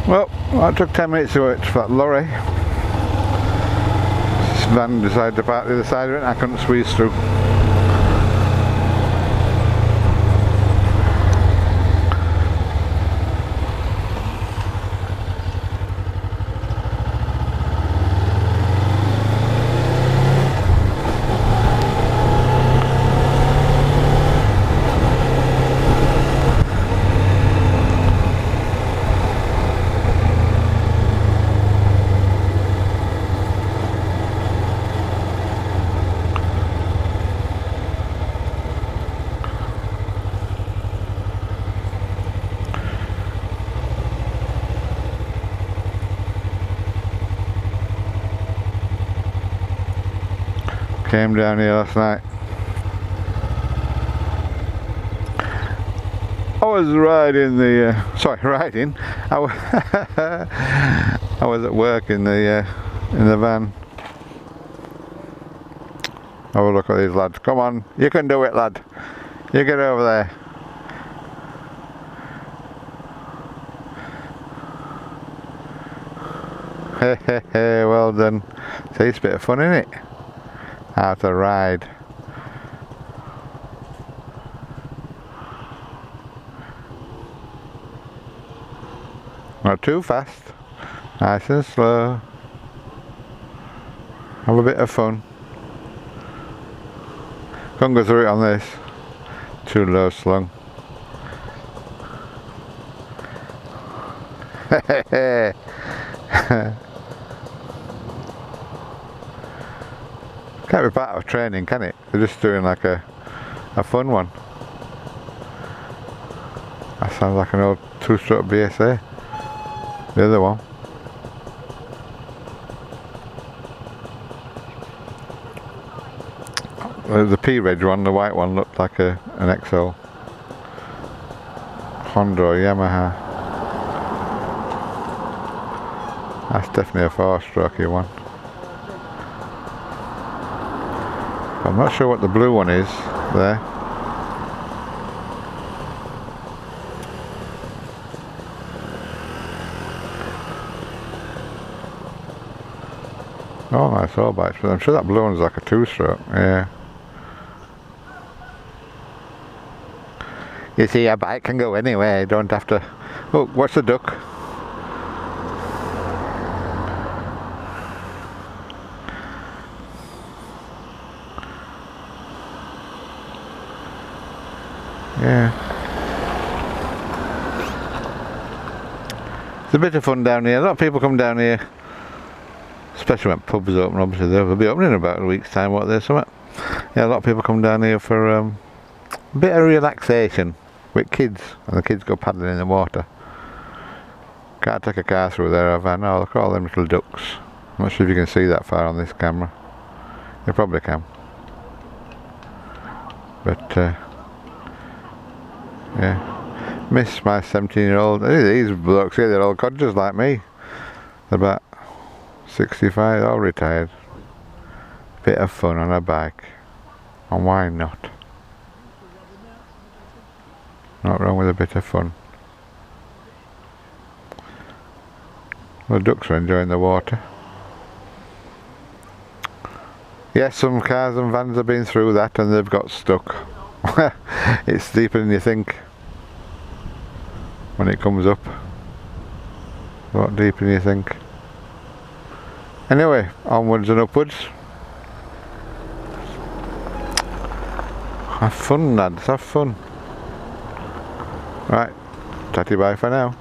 Well, that took 10 minutes to wait for that lorry. This van decided to park the other side of it and I couldn't squeeze through. Came down here last night. I was riding the, I was at work in the van. Have a look at these lads. Come on, you can do it, lad. You get over there. Hey, well done. See, it's a bit of fun, isn't it? How to ride. Not too fast. Nice and slow. Have a bit of fun. Can't go through it on this. Too low slung. Can't be part of training, can it? They're just doing like a fun one. That sounds like an old two-stroke BSA. The other one. The P-Reg one, the white one, looked like an XL. Honda or Yamaha. That's definitely a 4-strokey one. I'm not sure what the blue one is there. Oh, nice all bikes, but I'm sure that blue one's like a 2-stroke, yeah. You see, a bike can go anywhere, you don't have to... Oh, watch the duck. Yeah. It's a bit of fun down here. A lot of people come down here, especially when pubs open. Obviously they'll be opening in about a week's time, what there's something. Yeah, a lot of people come down here for a bit of relaxation with kids, and the kids go paddling in the water. Can't take a car through there, have I? No, look at all them little ducks. I'm not sure if you can see that far on this camera. You probably can. But yeah, miss my 17-year-old. These blokes here, they're all codgers like me. They're about 65, all retired. Bit of fun on a bike, and why not? Not wrong with a bit of fun. The ducks are enjoying the water. Yes, some cars and vans have been through that and they've got stuck. It's deeper than you think when it comes up. A lot deeper than you think. Anyway, onwards and upwards. Have fun, lads, have fun. Right, tatty bye for now.